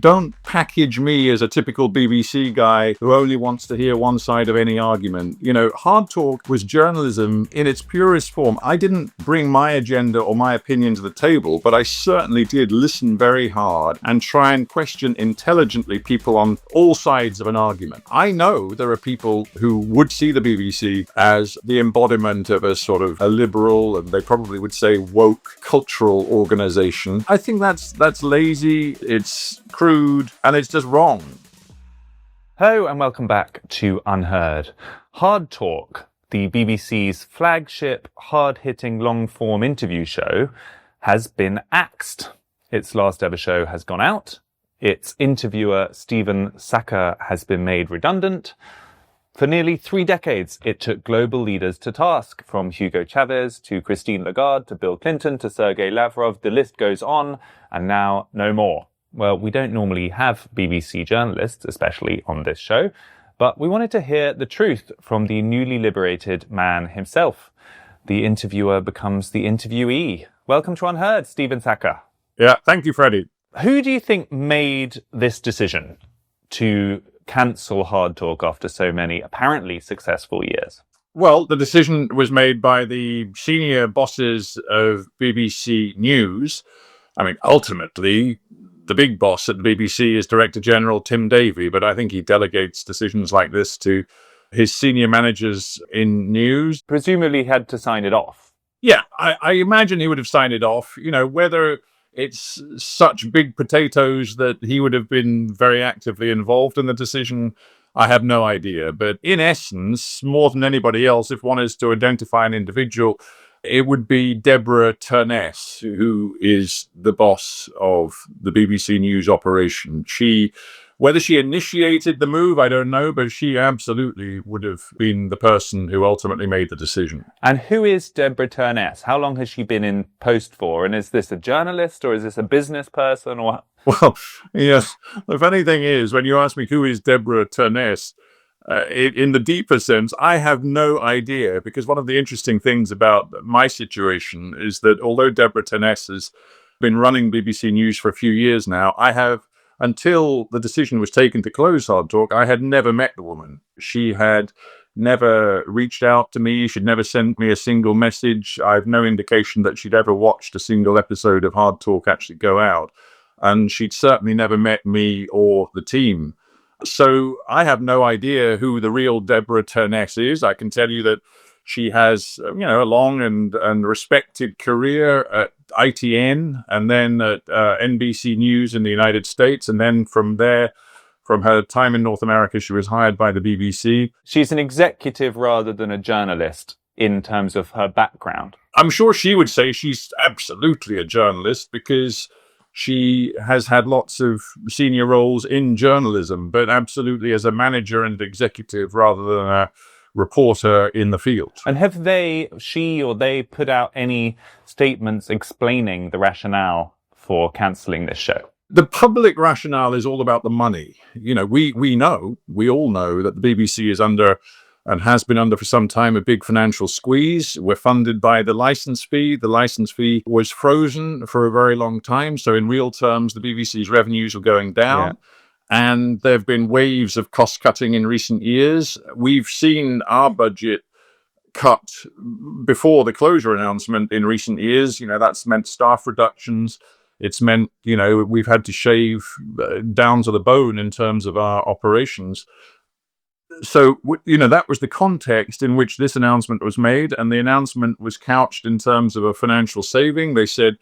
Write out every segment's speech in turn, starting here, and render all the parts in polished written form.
don't package me as a typical BBC guy who only wants to hear one side of any argument. Hard Talk was journalism in its purest form. I didn't bring my agenda or my opinion to the table, but I certainly did listen very hard and try and question intelligently people on all sides of an argument. I know there are people who would see the BBC as the embodiment of a sort of a liberal, and they probably would say woke cultural organization. I think that's lazy, it's crude, and it's just wrong. Hello and welcome back to UnHerd. Hard Talk, the BBC's flagship, hard-hitting, long-form interview show, has been axed. Its last ever show has gone out. Its interviewer, Stephen Sackur, has been made redundant. For nearly 3 decades, it took global leaders to task, from Hugo Chavez to Christine Lagarde to Bill Clinton to Sergei Lavrov. The list goes on, and now no more. Well, we don't normally have BBC journalists, especially on this show, but we wanted to hear the truth from the newly liberated man himself. The interviewer becomes the interviewee. Welcome to UnHerd, Stephen Sackur. Yeah, thank you, Freddie. Who do you think made this decision to cancel Hard Talk after so many apparently successful years? Well, the decision was made by the senior bosses of BBC News. I mean, ultimately, the big boss at the BBC is Director General Tim Davie, but I think he delegates decisions like this to his senior managers in news. Presumably he had to sign it off. Yeah, I imagine he would have signed it off. Whether it's such big potatoes that he would have been very actively involved in the decision, I have no idea. But in essence, more than anybody else, if one is to identify an individual, it would be Deborah Turness, who is the boss of the BBC News operation. Whether she initiated the move, I don't know, but she absolutely would have been the person who ultimately made the decision. And who is Deborah Turness? How long has she been in post for? And is this a journalist or is this a business person? Or? Well, yes, the funny thing is, when you ask me who is Deborah Turness, in the deeper sense, I have no idea, because one of the interesting things about my situation is that although Deborah Turness has been running BBC News for a few years now, I have, until the decision was taken to close Hard Talk, I had never met the woman. She had never reached out to me. She'd never sent me a single message. I have no indication that she'd ever watched a single episode of Hard Talk actually go out. And she'd certainly never met me or the team. So I have no idea who the real Deborah Turness is. I can tell you that she has, a long and respected career at ITN and then at NBC News in the United States. And then from there, from her time in North America, she was hired by the BBC. She's an executive rather than a journalist in terms of her background. I'm sure she would say she's absolutely a journalist because she has had lots of senior roles in journalism, but absolutely as a manager and executive rather than a reporter in the field. And have she or they put out any statements explaining the rationale for cancelling this show? The public rationale is all about the money. We all know that the BBC is under, and has been under for some time, a big financial squeeze. We're funded by the license fee. The license fee was frozen for a very long time. So in real terms, the BBC's revenues were going down. Yeah. And there have been waves of cost cutting in recent years. We've seen our budget cut before the closure announcement in recent years. That's meant staff reductions. It's meant, we've had to shave down to the bone in terms of our operations. So, that was the context in which this announcement was made, and the announcement was couched in terms of a financial saving. They said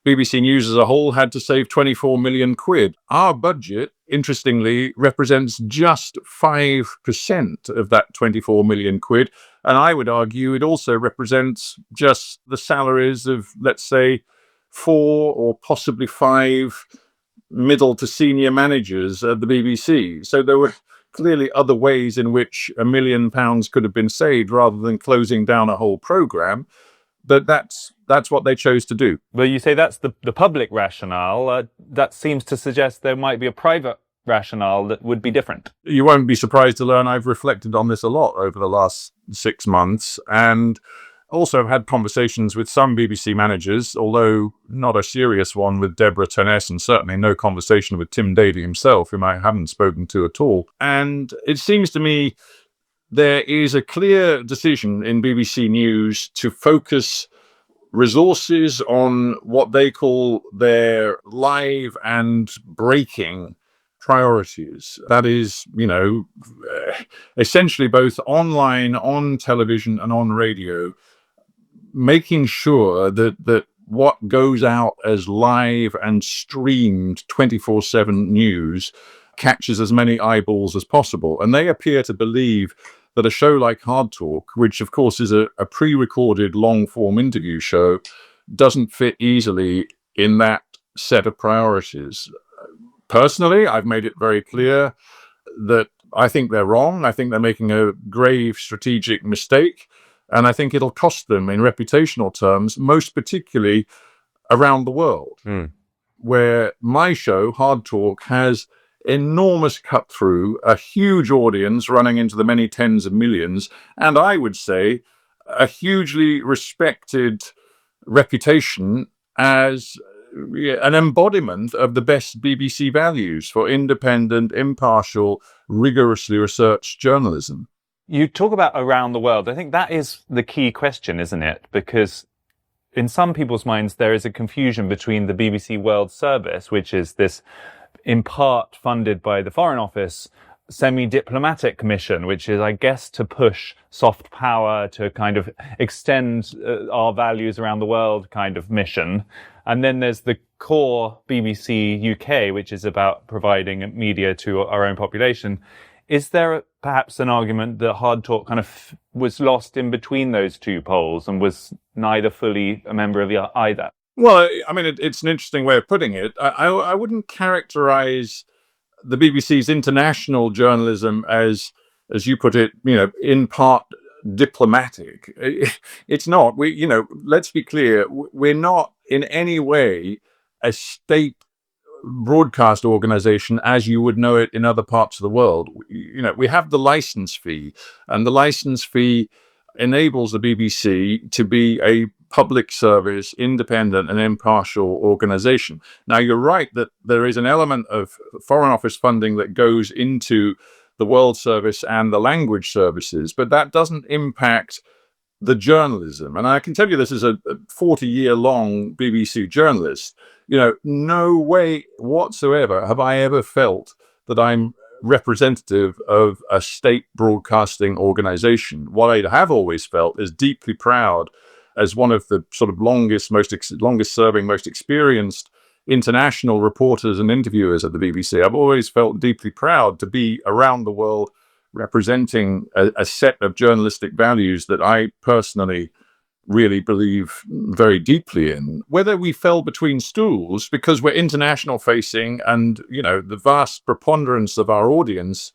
BBC News as a whole had to save 24 million quid. Our budget, interestingly, represents just 5% of that 24 million quid, and I would argue it also represents just the salaries of, let's say, 4 or possibly 5 middle to senior managers at the BBC. So there were clearly other ways in which £1 million could have been saved rather than closing down a whole programme. But that's what they chose to do. Well, you say that's the public rationale. That seems to suggest there might be a private rationale that would be different. You won't be surprised to learn I've reflected on this a lot over the last 6 months. And Also, I've had conversations with some BBC managers, although not a serious one with Deborah Turness, and certainly no conversation with Tim Davie himself, whom I haven't spoken to at all. And it seems to me there is a clear decision in BBC News to focus resources on what they call their live and breaking priorities. That is, essentially both online, on television, and on radio, making sure that what goes out as live and streamed 24/7 news catches as many eyeballs as possible. And they appear to believe that a show like Hard Talk, which of course is a pre-recorded long-form interview show, doesn't fit easily in that set of priorities. Personally, I've made it very clear that I think they're wrong. I think they're making a grave strategic mistake. And I think it'll cost them in reputational terms, most particularly around the world, where my show, Hard Talk, has enormous cut through, a huge audience running into the many tens of millions, and I would say a hugely respected reputation as an embodiment of the best BBC values for independent, impartial, rigorously researched journalism. You talk about around the world. I think that is the key question, isn't it? Because in some people's minds, there is a confusion between the BBC World Service, which is this in part funded by the Foreign Office semi-diplomatic mission, which is, I guess, to push soft power, to kind of extend our values around the world kind of mission. And then there's the core BBC UK, which is about providing media to our own population. Is there perhaps an argument that Hard Talk kind of was lost in between those two poles and was neither fully a member of either? Well, I mean, it's an interesting way of putting it. I wouldn't characterize the BBC's international journalism as you put it, in part diplomatic. It's not. Let's be clear. We're not in any way a state broadcast organization as you would know it in other parts of the world. We have the license fee, and the license fee enables the BBC to be a public service, independent and impartial organization. Now, you're right that there is an element of Foreign Office funding that goes into the World Service and the language services, but that doesn't impact the journalism. And I can tell you this as a 40-year-long BBC journalist. No way whatsoever have I ever felt that I'm representative of a state broadcasting organization. What I have always felt is deeply proud as one of the sort of longest serving, most experienced international reporters and interviewers at the BBC. I've always felt deeply proud to be around the world representing a set of journalistic values that I personally really believe very deeply in. Whether we fell between stools because we're international facing and, the vast preponderance of our audience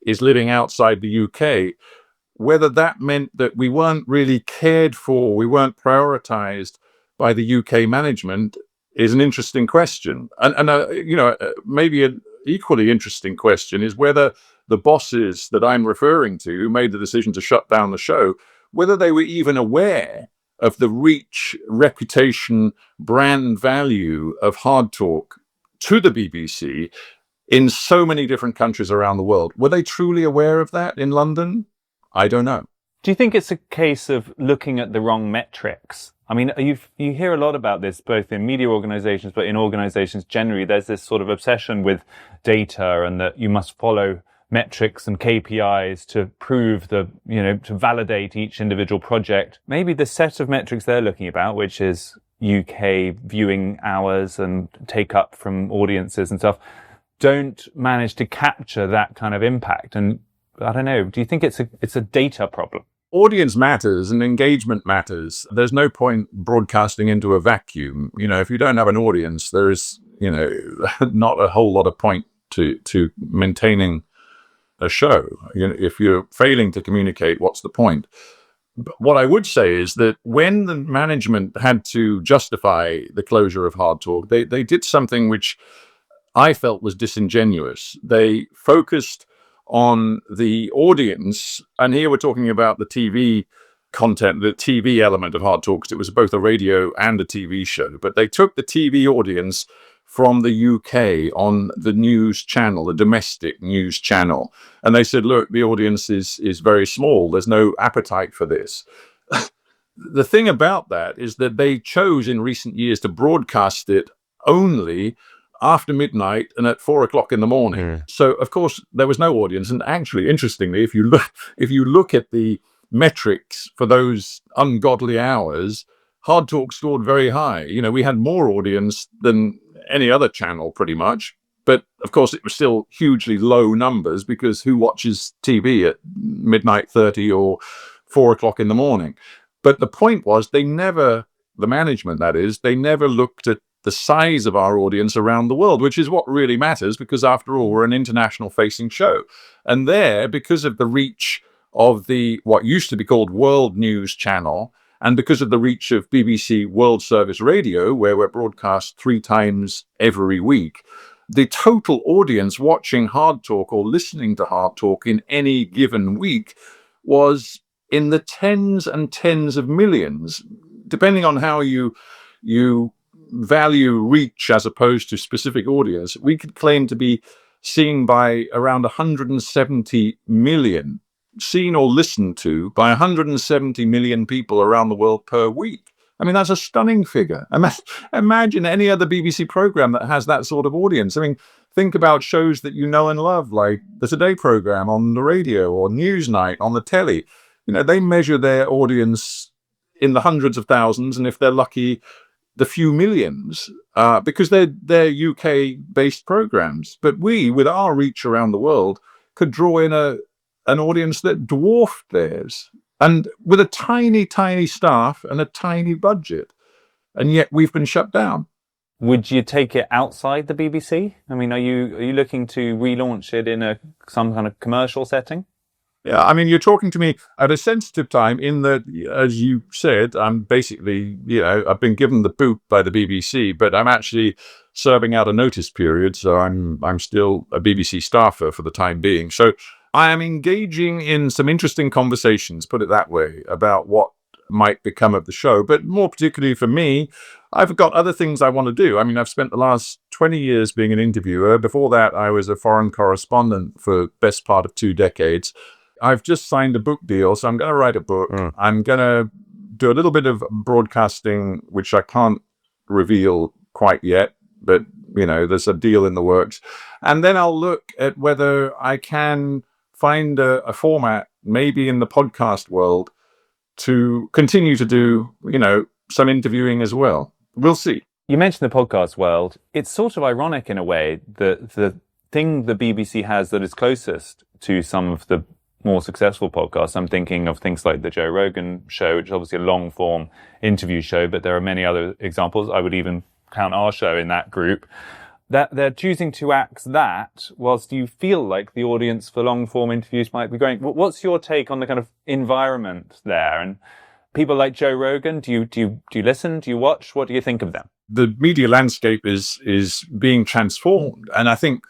is living outside the UK, whether that meant that we weren't really cared for, we weren't prioritized by the UK management is an interesting question. And maybe an equally interesting question is whether the bosses that I'm referring to who made the decision to shut down the show, whether they were even aware of the reach, reputation, brand value of Hard Talk to the BBC in so many different countries around the world. Were they truly aware of that in London? I don't know. Do you think it's a case of looking at the wrong metrics? I mean, you hear a lot about this, both in media organizations, but in organizations generally. There's this sort of obsession with data and that you must follow metrics and KPIs to prove to validate each individual project. Maybe the set of metrics they're looking about, which is UK viewing hours and take up from audiences and stuff, don't manage to capture that kind of impact. And I don't know, do you think it's a data problem? Audience matters and engagement matters. There's no point broadcasting into a vacuum. If you don't have an audience, there is, not a whole lot of point to maintaining a show. If you're failing to communicate, what's the point? But what I would say is that when the management had to justify the closure of Hard Talk, they did something which I felt was disingenuous. They focused on the audience, and here we're talking about the TV content, the TV element of Hard Talk, because it was both a radio and a TV show. But they took the TV audience from the UK on the news channel, the domestic news channel. And they said, look, the audience is very small. There's no appetite for this. The thing about that is that they chose in recent years to broadcast it only after midnight and at 4 o'clock in the morning. So, of course, there was no audience. And actually, interestingly, if you look at the metrics for those ungodly hours, Hard Talk scored very high. You know, we had more audience than any other channel pretty much. But of course, it was still hugely low numbers, because who watches TV at midnight 30 or 4 o'clock in the morning? But the point was, the management, that is, they never looked at the size of our audience around the world, which is what really matters, because after all, we're an international facing show. And there, because of the reach of the what used to be called World News Channel, and because of the reach of BBC World Service Radio, where we're broadcast 3 times every week, the total audience watching Hard Talk or listening to Hard Talk in any given week was in the tens and tens of millions, depending on how you value reach as opposed to specific audience. We could claim to be seen by around 170 million, seen or listened to by 170 million people around the world per week. I mean, that's a stunning figure. Imagine any other BBC program that has that sort of audience. I mean, think about shows that you know and love, like the Today program on the radio or Newsnight on the telly. You know, they measure their audience in the hundreds of thousands, and if they're lucky, the few millions, because they're UK-based programs. But we, with our reach around the world, could draw in an audience that dwarfed theirs, and with a tiny, tiny staff and a tiny budget. And yet we've been shut down. Would you take it outside the BBC? I mean, are you looking to relaunch it in some kind of commercial setting? Yeah, I mean, you're talking to me at a sensitive time in that, as you said, I'm basically, I've been given the boot by the BBC, but I'm actually serving out a notice period, so I'm still a BBC staffer for the time being. So I am engaging in some interesting conversations, put it that way, about what might become of the show. But more particularly for me, I've got other things I want to do. I mean, I've spent the last 20 years being an interviewer. Before that, I was a foreign correspondent for the best part of 2 decades. I've just signed a book deal, so I'm going to write a book. I'm going to do a little bit of broadcasting, which I can't reveal quite yet, but, there's a deal in the works. And then I'll look at whether I can find a format, maybe in the podcast world, to continue to do, some interviewing as well. We'll see. You mentioned the podcast world. It's sort of ironic in a way that the thing the BBC has that is closest to some of the more successful podcasts, I'm thinking of things like the Joe Rogan show, which is obviously a long form interview show, but there are many other examples. I would even count our show in that group. That they're choosing to axe that, whilst you feel like the audience for long form interviews might be growing. What's your take on the kind of environment there? And people like Joe Rogan, do you listen? Do you watch? What do you think of them? The media landscape is being transformed, and I think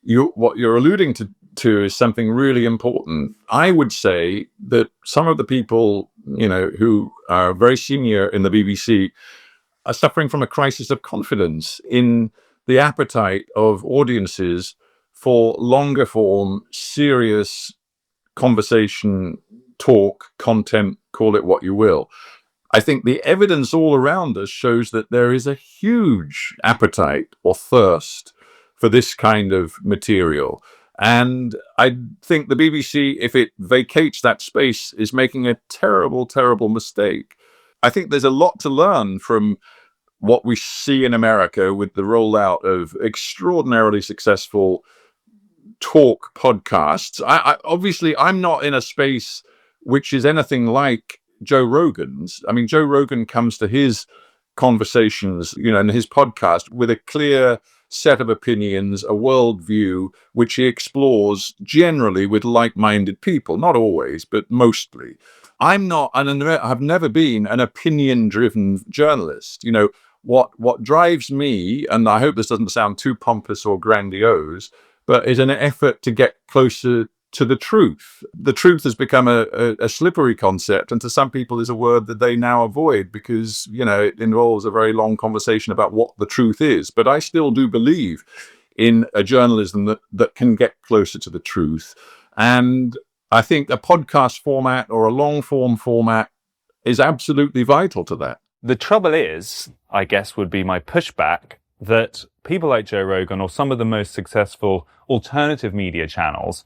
what you're alluding to is something really important. I would say that some of the people, who are very senior in the BBC are suffering from a crisis of confidence in the appetite of audiences for longer form, serious conversation, talk, content, call it what you will. I think the evidence all around us shows that there is a huge appetite or thirst for this kind of material. And I think the BBC, if it vacates that space, is making a terrible, terrible mistake. I think there's a lot to learn from what we see in America with the rollout of extraordinarily successful talk podcasts. Obviously, I'm not in a space which is anything like Joe Rogan's. I mean, Joe Rogan comes to his conversations, and his podcast with a clear set of opinions, a worldview, which he explores generally with like-minded people. Not always, but mostly. I'm not, and I've never been an opinion-driven journalist. What drives me, and I hope this doesn't sound too pompous or grandiose, but is an effort to get closer to the truth. The truth has become a slippery concept, and to some people is a word that they now avoid because, it involves a very long conversation about what the truth is. But I still do believe in a journalism that can get closer to the truth. And I think a podcast format or a long form format is absolutely vital to that. The trouble is, I guess would be my pushback, that people like Joe Rogan or some of the most successful alternative media channels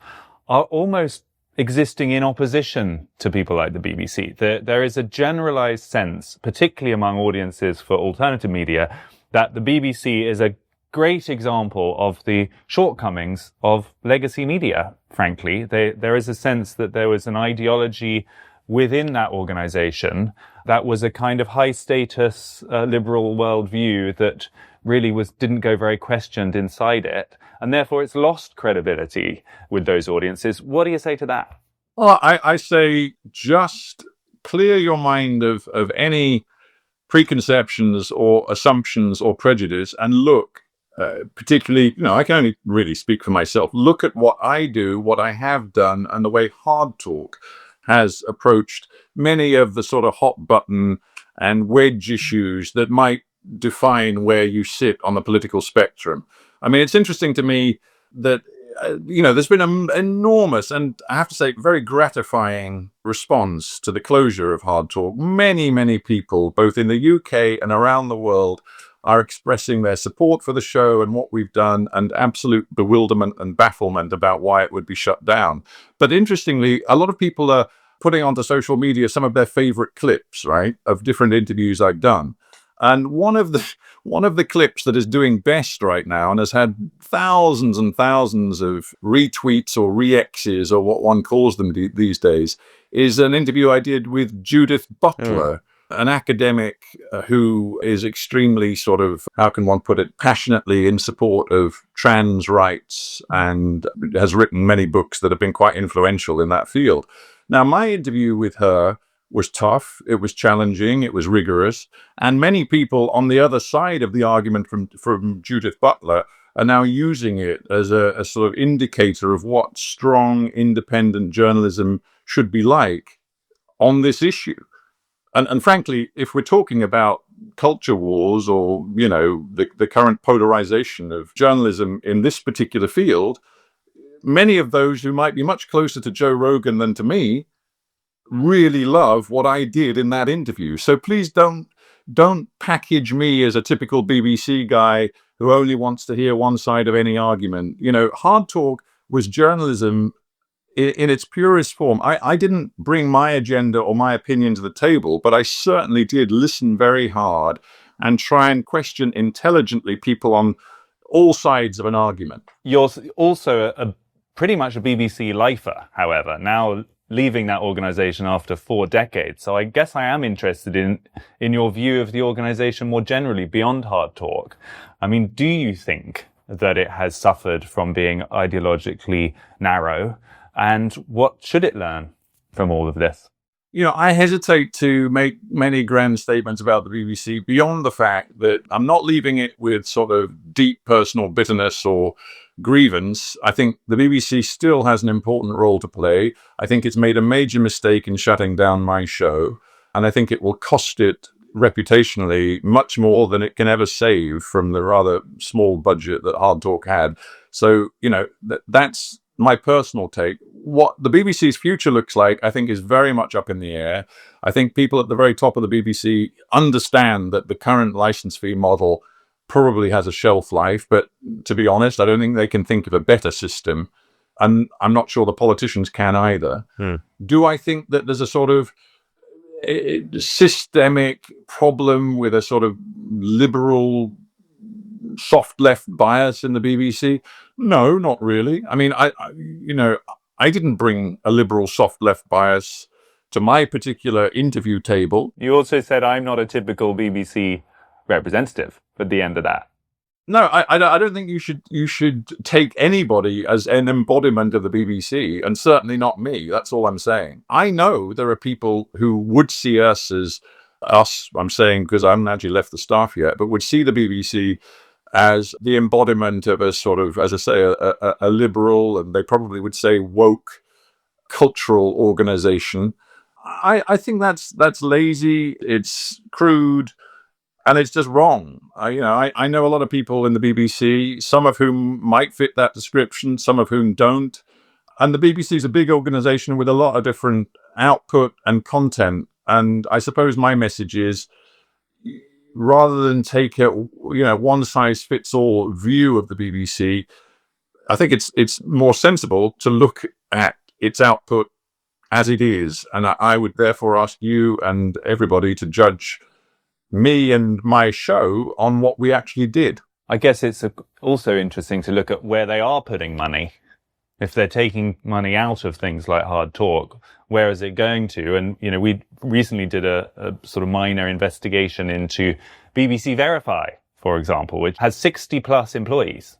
are almost existing in opposition to people like the BBC. There is a generalized sense, particularly among audiences for alternative media, that the BBC is a great example of the shortcomings of legacy media, frankly. There is a sense that there was an ideology within that organization that was a kind of high status liberal worldview that really didn't go very questioned inside it, and therefore it's lost credibility with those audiences. What do you say to that? Well, I say just clear your mind of any preconceptions or assumptions or prejudice and look, particularly, I can only really speak for myself, look at what I do, what I have done, and the way Hard Talk has approached many of the sort of hot button and wedge issues that might define where you sit on the political spectrum. I mean, it's interesting to me that, there's been an enormous and I have to say very gratifying response to the closure of Hard Talk. Many, many people, both in the UK and around the world, are expressing their support for the show and what we've done, and absolute bewilderment and bafflement about why it would be shut down. But interestingly, a lot of people are putting onto social media some of their favorite clips, right, of different interviews I've done. And one of the clips that is doing best right now and has had thousands and thousands of retweets or re-X's or what one calls them these days is an interview I did with Judith Butler, an academic who is extremely sort of, how can one put it, passionately in support of trans rights and has written many books that have been quite influential in that field. Now, my interview with her was tough, it was challenging, it was rigorous, and many people on the other side of the argument from Judith Butler are now using it as a sort of indicator of what strong, independent journalism should be like on this issue. And frankly, if we're talking about culture wars or, the current polarization of journalism in this particular field, many of those who might be much closer to Joe Rogan than to me really love what I did in that interview. So please don't package me as a typical BBC guy who only wants to hear one side of any argument. Hard Talk was journalism in its purest form. I didn't bring my agenda or my opinion to the table, but I certainly did listen very hard and try and question intelligently people on all sides of an argument. You're also pretty much a BBC lifer, however, now leaving that organization after 4 decades. So I guess I am interested in your view of the organization more generally beyond Hard Talk. I mean, do you think that it has suffered from being ideologically narrow? And what should it learn from all of this? I hesitate to make many grand statements about the BBC beyond the fact that I'm not leaving it with sort of deep personal bitterness or grievance. I think the BBC still has an important role to play. I think it's made a major mistake in shutting down my show, and I think it will cost it reputationally much more than it can ever save from the rather small budget that Hard Talk had. So, that's my personal take. What the BBC's future looks like, I think, is very much up in the air. I think people at the very top of the BBC understand that the current license fee model probably has a shelf life, but to be honest, I don't think they can think of a better system. And I'm not sure the politicians can either. Do I think that there's a sort of systemic problem with a sort of liberal soft left bias in the BBC? No, not really. I mean, I didn't bring a liberal soft left bias to my particular interview table. You also said I'm not a typical BBC representative at the end of that. No, I don't think you should take anybody as an embodiment of the BBC, and certainly not me. That's all I'm saying. I know there are people who would see us as us, I'm saying because I haven't actually left the staff yet, but would see the BBC as the embodiment of a sort of, as I say, a liberal, and they probably would say woke cultural organization. I think that's lazy. It's crude. And it's just wrong. I know a lot of people in the BBC, some of whom might fit that description, some of whom don't. And the BBC is a big organization with a lot of different output and content. And I suppose my message is, rather than take a one size fits all view of the BBC, I think it's more sensible to look at its output as it is. And I would therefore ask you and everybody to judge me and my show on what we actually did. I guess it's also interesting to look at where they are putting money. If they're taking money out of things like Hard Talk, where is it going to? And, we recently did a sort of minor investigation into BBC Verify, for example, which has 60 plus employees.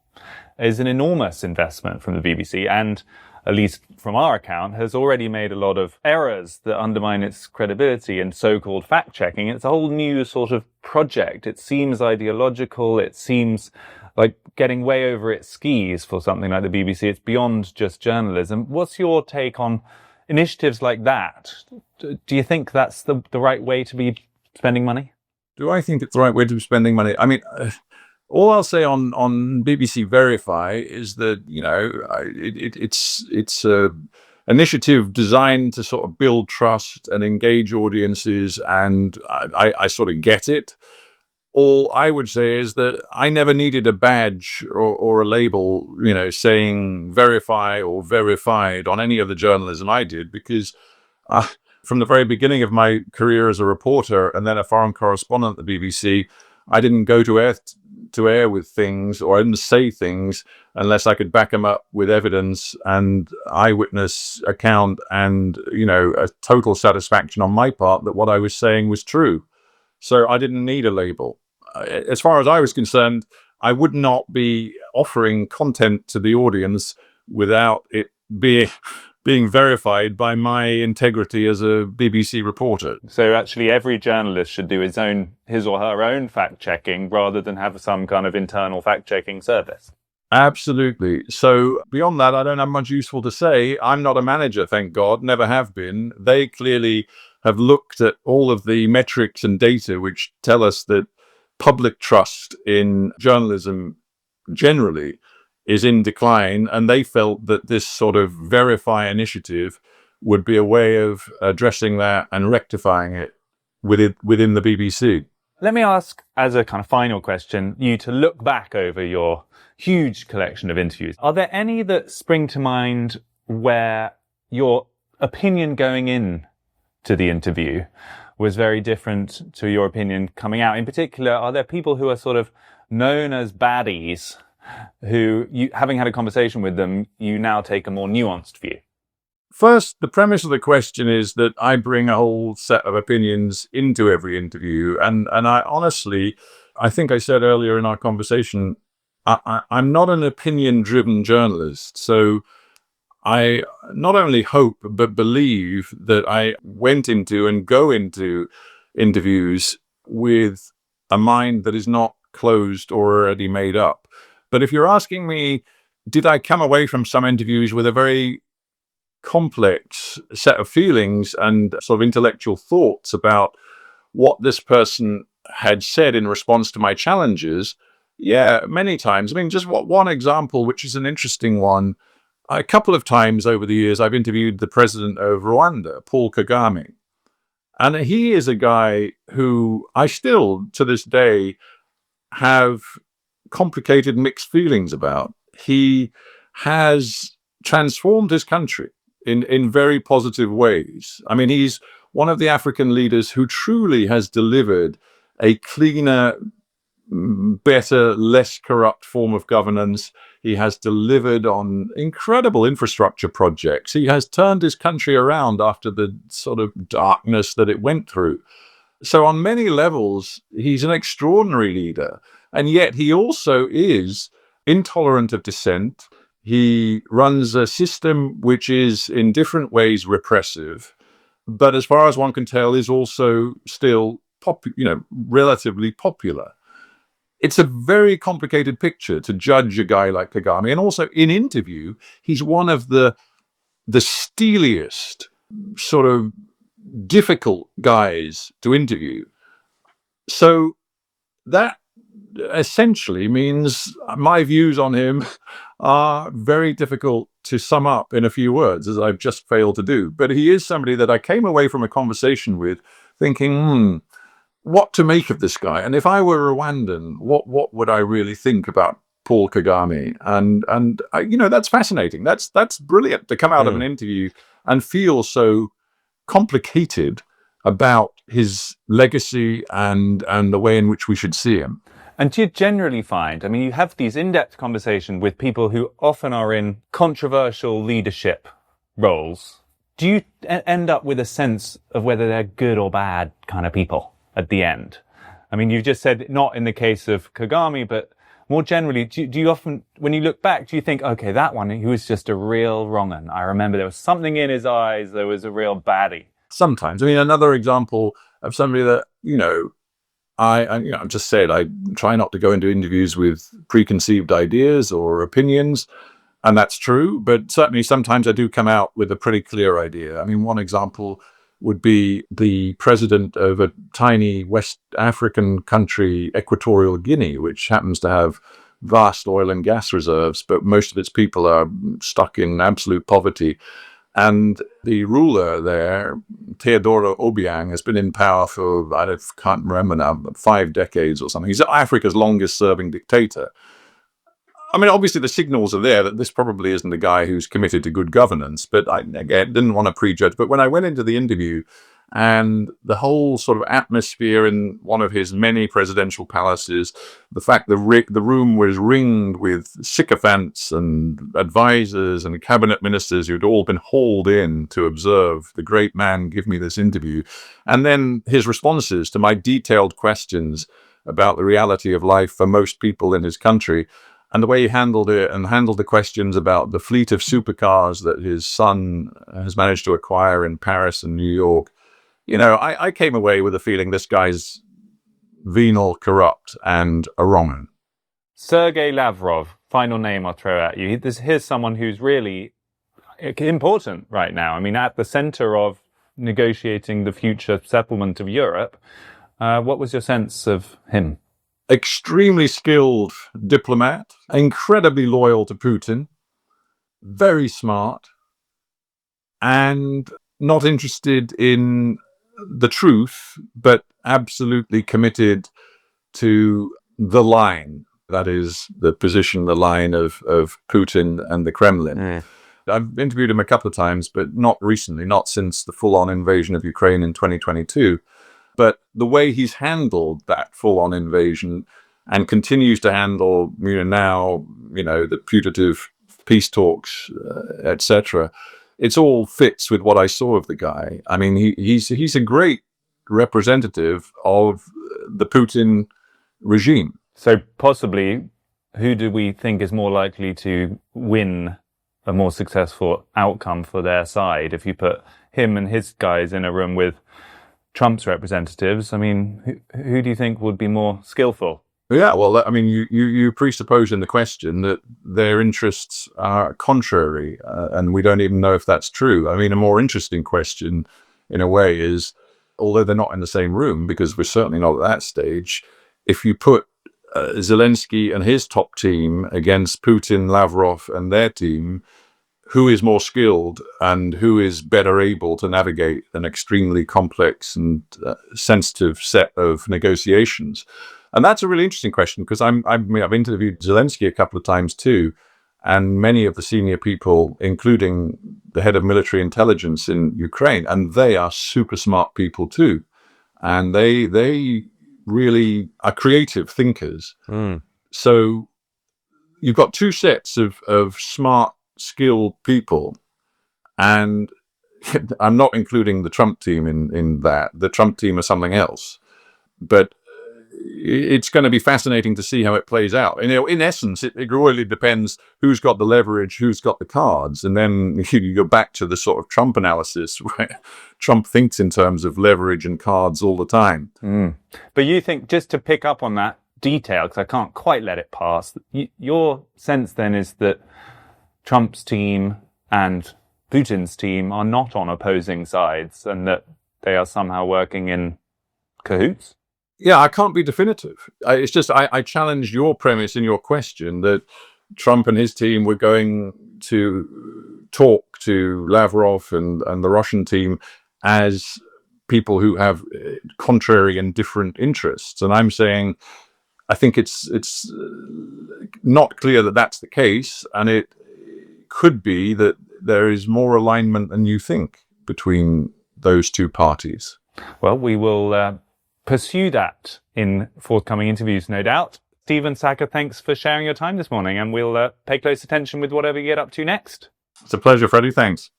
It's an enormous investment from the BBC, and at least from our account, has already made a lot of errors that undermine its credibility and so-called fact-checking. It's a whole new sort of project. It seems ideological. It seems like getting way over its skis for something like the BBC. It's beyond just journalism. What's your take on initiatives like that? Do you think that's the right way to be spending money? Do I think it's the right way to be spending money? I mean, all I'll say on BBC Verify is that, it's a initiative designed to sort of build trust and engage audiences, and I sort of get it. All I would say is that I never needed a badge or a label, saying verify or verified on any of the journalism I did, because from the very beginning of my career as a reporter and then a foreign correspondent at the BBC, I didn't go to air with things, or I didn't say things unless I could back them up with evidence and eyewitness account and, a total satisfaction on my part that what I was saying was true. So I didn't need a label. As far as I was concerned, I would not be offering content to the audience without it being verified by my integrity as a BBC reporter. So actually every journalist should do his or her own fact-checking rather than have some kind of internal fact-checking service. Absolutely. So beyond that, I don't have much useful to say. I'm not a manager, thank God, never have been. They clearly have looked at all of the metrics and data which tell us that public trust in journalism generally is in decline, and they felt that this sort of Verify initiative would be a way of addressing that and rectifying it within the BBC. Let me ask, as a kind of final question, you to look back over your huge collection of interviews. Are there any that spring to mind where your opinion going in to the interview was very different to your opinion coming out? In particular, are there people who are sort of known as baddies who, having had a conversation with them, you now take a more nuanced view? First, the premise of the question is that I bring a whole set of opinions into every interview. And I honestly, I think I said earlier in our conversation, I'm not an opinion-driven journalist. So I not only hope, but believe that I went into and go into interviews with a mind that is not closed or already made up. But if you're asking me, did I come away from some interviews with a very complex set of feelings and sort of intellectual thoughts about what this person had said in response to my challenges? Yeah, many times. I mean, just one example, which is an interesting one. A couple of times over the years, I've interviewed the president of Rwanda, Paul Kagame. And he is a guy who I still, to this day, have complicated mixed feelings about. He has transformed his country in very positive ways. I mean, he's one of the African leaders who truly has delivered a cleaner, better, less corrupt form of governance. He has delivered on incredible infrastructure projects. He has turned his country around after the sort of darkness that it went through. So on many levels, he's an extraordinary leader. And yet he also is intolerant of dissent. He runs a system which is in different ways repressive, but as far as one can tell, is also still relatively popular. It's a very complicated picture to judge a guy like Kagame. And also in interview, he's one of the the steeliest, sort of difficult guys to interview. So that essentially means my views on him are very difficult to sum up in a few words, as I've just failed to do. But he is somebody that I came away from a conversation with thinking, what to make of this guy? And if I were Rwandan, what would I really think about Paul Kagame? And that's fascinating. That's brilliant to come out of an interview and feel so complicated about his legacy and the way in which we should see him. And do you generally find, I mean, you have these in-depth conversations with people who often are in controversial leadership roles. Do you end up with a sense of whether they're good or bad kind of people at the end? I mean, you've just said not in the case of Kagame, but more generally, do you often, when you look back, do you think, okay, that one, he was just a real wrong-un. I remember there was something in his eyes, there was a real baddie. Sometimes. I mean, another example of somebody that, I've just said, I try not to go into interviews with preconceived ideas or opinions, and that's true. But certainly sometimes I do come out with a pretty clear idea. I mean, one example would be the president of a tiny West African country, Equatorial Guinea, which happens to have vast oil and gas reserves, but most of its people are stuck in absolute poverty. And the ruler there, Teodoro Obiang, has been in power for, I can't remember now, 5 decades or something. He's Africa's longest serving dictator. I mean, obviously the signals are there that this probably isn't a guy who's committed to good governance, but I, again, didn't want to prejudge. But when I went into the interview, and the whole sort of atmosphere in one of his many presidential palaces, the fact the room was ringed with sycophants and advisors and cabinet ministers who'd all been hauled in to observe the great man give me this interview. And then his responses to my detailed questions about the reality of life for most people in his country, and the way he handled it and handled the questions about the fleet of supercars that his son has managed to acquire in Paris and New York. I came away with a feeling this guy's venal, corrupt, and a wrong-un. Sergei Lavrov, final name I'll throw at you. Here's someone who's really important right now. I mean, at the center of negotiating the future settlement of Europe. What was your sense of him? Extremely skilled diplomat, incredibly loyal to Putin, very smart, and not interested in the truth, but absolutely committed to the line. That is the position, the line of Putin and the Kremlin. I've interviewed him a couple of times, but not recently, not since the full-on invasion of Ukraine in 2022. But the way he's handled that full-on invasion and continues to handle, now, the putative peace talks, etc., it's all fits with what I saw of the guy. I mean, he's a great representative of the Putin regime. So possibly, who do we think is more likely to win a more successful outcome for their side if you put him and his guys in a room with Trump's representatives? I mean, who do you think would be more skillful? Yeah, well, I mean, you presuppose in the question that their interests are contrary, and we don't even know if that's true. I mean, a more interesting question, in a way, is, although they're not in the same room, because we're certainly not at that stage, if you put Zelensky and his top team against Putin, Lavrov, and their team, who is more skilled and who is better able to navigate an extremely complex and sensitive set of negotiations? And that's a really interesting question, because I've interviewed Zelensky a couple of times too, and many of the senior people, including the head of military intelligence in Ukraine, and they are super smart people too. And they really are creative thinkers. So you've got two sets of smart, skilled people, and I'm not including the Trump team in that. The Trump team are something else. But it's going to be fascinating to see how it plays out. In essence, it really depends who's got the leverage, who's got the cards. And then you go back to the sort of Trump analysis, where Trump thinks in terms of leverage and cards all the time. But you think, just to pick up on that detail, because I can't quite let it pass, your sense then is that Trump's team and Putin's team are not on opposing sides and that they are somehow working in cahoots? Yeah, I can't be definitive. It's just I challenge your premise in your question that Trump and his team were going to talk to Lavrov and the Russian team as people who have contrary and different interests. And I'm saying I think it's not clear that that's the case, and it could be that there is more alignment than you think between those two parties. Well, we will pursue that in forthcoming interviews, no doubt. Stephen Sackur, thanks for sharing your time this morning, and we'll pay close attention with whatever you get up to next. It's a pleasure, Freddie. Thanks.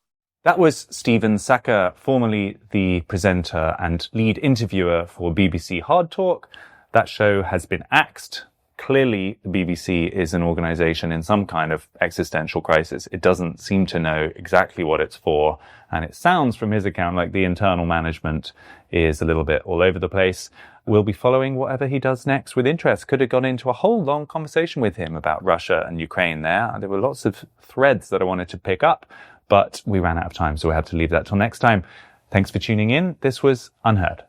That was Stephen Sackur, formerly the presenter and lead interviewer for BBC HARDtalk. That show has been axed. Clearly, the BBC is an organisation in some kind of existential crisis. It doesn't seem to know exactly what it's for, and it sounds from his account like the internal management is a little bit all over the place. We'll be following whatever he does next with interest. Could have gone into a whole long conversation with him about Russia and Ukraine there. There were lots of threads that I wanted to pick up, but we ran out of time, so we have to leave that till next time. Thanks for tuning in. This was UnHerd.